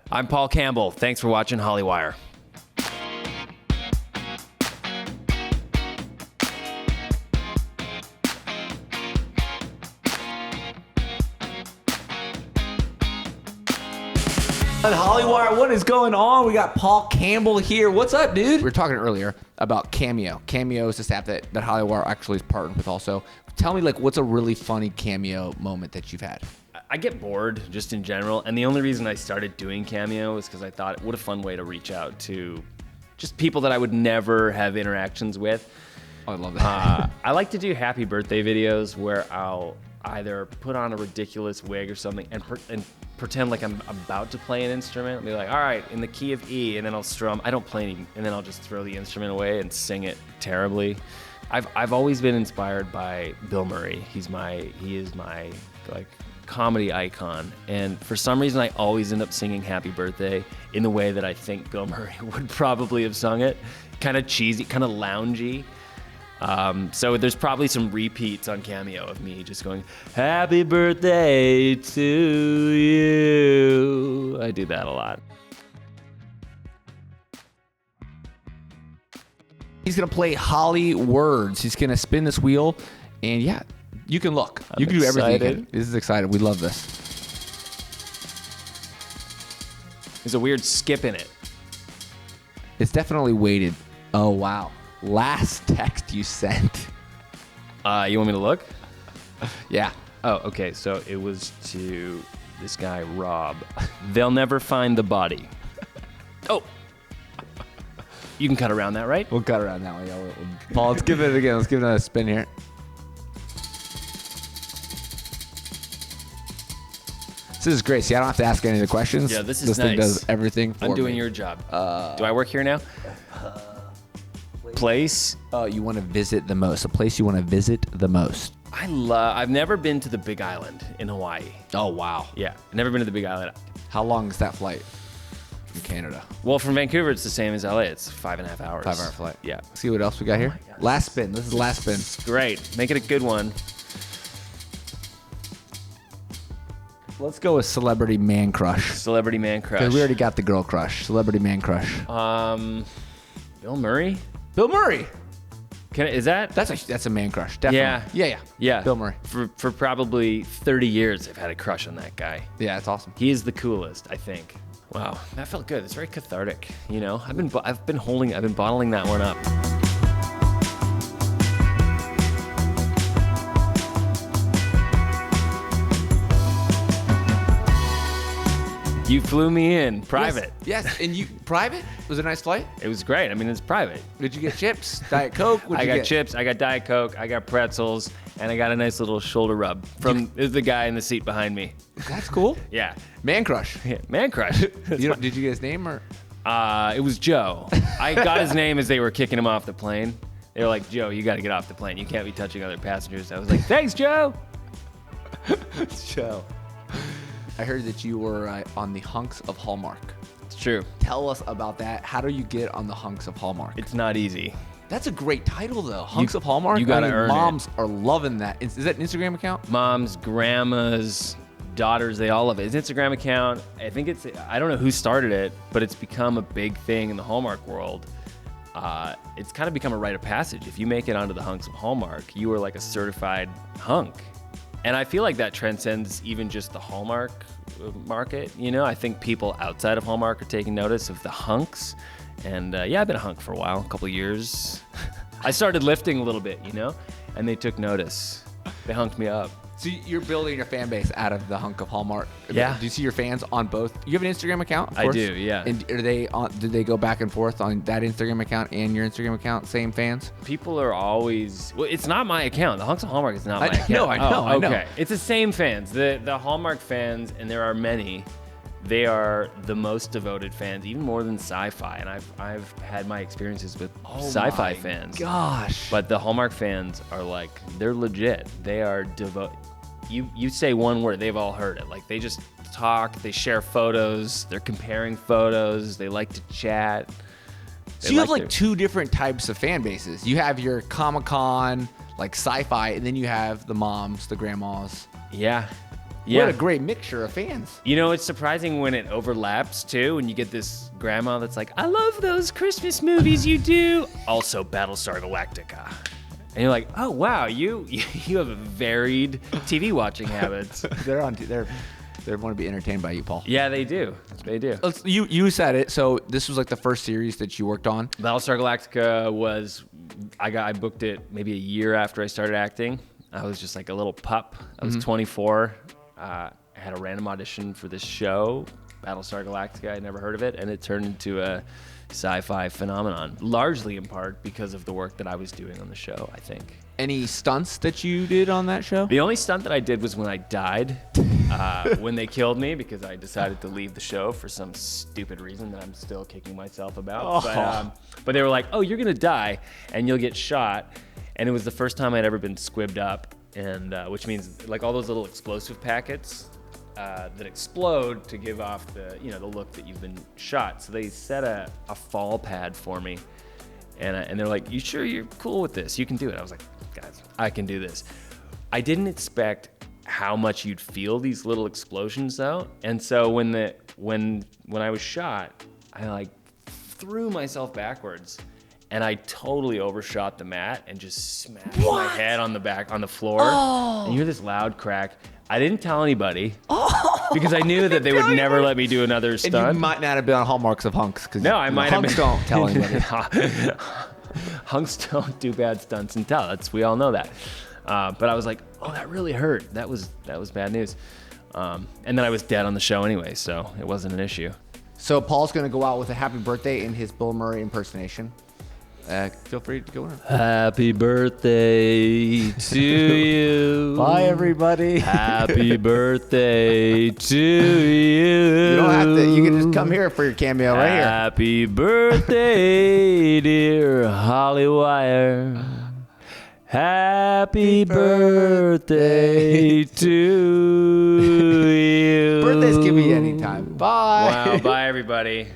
I'm Paul Campbell. Thanks for watching Hollywire. On Hollywire, what is going on? We got Paul Campbell here. What's up, dude? We were talking earlier about Cameo. Cameo is this app that Hollywire actually is partnered with also. Tell me, like, what's a really funny Cameo moment that you've had? I get bored just in general, and the only reason I started doing Cameo is because I thought, what a fun way to reach out to just people that I would never have interactions with. Oh, I love that. I like to do happy birthday videos where I'll either put on a ridiculous wig or something and pretend like I'm about to play an instrument. I'll be like, all right, in the key of E, and then I'll strum. I don't play any, and then I'll just throw the instrument away and sing it terribly. I've always been inspired by Bill Murray. He is my like comedy icon, and for some reason I always end up singing Happy Birthday in the way that I think Bill Murray would probably have sung it. Kind of cheesy, kind of loungy. So there's probably some repeats on Cameo of me just going, happy birthday to you. I do that a lot. He's going to play Holly Words. He's going to spin this wheel, and yeah, you can look. You can do everything. You can. This is exciting. We love this. There's a weird skip in it. It's definitely weighted. Oh, wow. Last text you sent. You want me to look? Yeah. Oh, okay. So it was to this guy, Rob. They'll never find the body. Oh. You can cut around that, right? We'll cut around that way. Yeah, Paul, let's give it again. Let's give it another spin here. This is great. See, I don't have to ask any of the questions. Yeah, this is This thing nice. does everything for me. I'm doing your job. Do I work here now? Place? You want to visit the most. A place you want to visit the most. I've never been to the Big Island in Hawaii. Oh, wow. Yeah, never been to the Big Island. How long is that flight from Canada? Well, from Vancouver, it's the same as LA. It's 5.5 hours. 5-hour flight. Yeah. See what else we got here? my God. Last spin. This is the last spin. Great. Make it a good one. Let's go with Celebrity Man Crush. Celebrity Man Crush. Because we already got the girl crush. Celebrity Man Crush. Bill Murray? Bill Murray. Is that? That's a man crush. Definitely. Yeah. Yeah. Bill Murray. For probably 30 years, I've had a crush on that guy. Yeah, that's awesome. He is the coolest, I think. Wow, that felt good. It's very cathartic. You know, I've been bottling that one up. You flew me in private. Yes. And you private? Was it a nice flight? It was great. I mean, it's private. Did you get chips? Diet Coke? I got chips, I got Diet Coke, I got pretzels, and I got a nice little shoulder rub from the guy in the seat behind me. That's cool. Yeah. Man crush. Yeah, man crush. Did you get his name or? It was Joe. I got his name as they were kicking him off the plane. They were like, Joe, you got to get off the plane. You can't be touching other passengers. I was like, thanks, Joe. Joe. I heard that you were on the Hunks of Hallmark. It's true. Tell us about that. How do you get on the Hunks of Hallmark? It's not easy. That's a great title, though. Hunks of Hallmark. You gotta earn it. Moms are loving that. Is that an Instagram account? Moms, grandmas, daughters, they all love it. It's an Instagram account. I don't know who started it, but it's become a big thing in the Hallmark world. It's kind of become a rite of passage. If you make it onto the Hunks of Hallmark, you are like a certified hunk. And I feel like that transcends even just the Hallmark market. You know, I think people outside of Hallmark are taking notice of the hunks. And yeah, I've been a hunk for a while, a couple of years. I started lifting a little bit, you know, and they took notice. They hunked me up. So you're building your fan base out of the Hunk of Hallmark. Yeah. Do you see your fans on both? You have an Instagram account? Of I course? do, yeah. And are they did they go back and forth on that Instagram account and your Instagram account? Same fans? People are always, well, it's not my account. The Hunks of Hallmark is not my account. No, I know, I know. Okay. It's the same fans. The Hallmark fans, and there are many, they are the most devoted fans, even more than Syfy. And I've had my experiences with Syfy fans. Gosh. But the Hallmark fans are like, they're legit. They are devoted. You say one word, they've all heard it. Like, they just talk, they share photos, they're comparing photos, they like to chat. So you have like two different types of fan bases. You have your Comic-Con, like Syfy, and then you have the moms, the grandmas. Yeah. Yeah. What a great mixture of fans. You know, it's surprising when it overlaps too, and you get this grandma that's like, I love those Christmas movies you do. Also, Battlestar Galactica. And you're like, oh wow, you have varied TV watching habits. They want to be entertained by you, Paul. Yeah, they do. They do. You said it. So this was like the first series that you worked on. Battlestar Galactica was, I booked it maybe a year after I started acting. I was just like a little pup. I was 24. I had a random audition for this show, Battlestar Galactica. I'd never heard of it, and it turned into a sci-fi phenomenon, largely in part because of the work that I was doing on the show, I think. Any stunts that you did on that show? The only stunt that I did was when I died, when they killed me, because I decided to leave the show for some stupid reason that I'm still kicking myself about. But they were like, oh, you're going to die, and you'll get shot. And it was the first time I'd ever been squibbed up, and which means like all those little explosive packets that explode to give off the look that you've been shot. So they set a fall pad for me, and they're like, you sure you're cool with this? You can do it. I was like, guys, I can do this. I didn't expect how much you'd feel these little explosions though. And so when I was shot, I like threw myself backwards. And I totally overshot the mat and just smashed my head on the floor. And you hear this loud crack. I didn't tell anybody because I knew that they would never let me do another stunt. And you might not have been on Hallmarks of Hunks. No, I might have been. Hunks don't tell anybody. Hunks don't do bad stunts and tell. We all know that. But I was like, oh, that really hurt. That was bad news. And then I was dead on the show anyway, so it wasn't an issue. So Paul's going to go out with a happy birthday in his Bill Murray impersonation. Feel free to go in. Happy birthday to you. Bye, everybody. Happy birthday to you. You don't have to. You can just come here for your cameo right here. Happy birthday, dear Hollywire. Happy birthday to you. Birthdays can be anytime. Bye. Wow. Bye, everybody.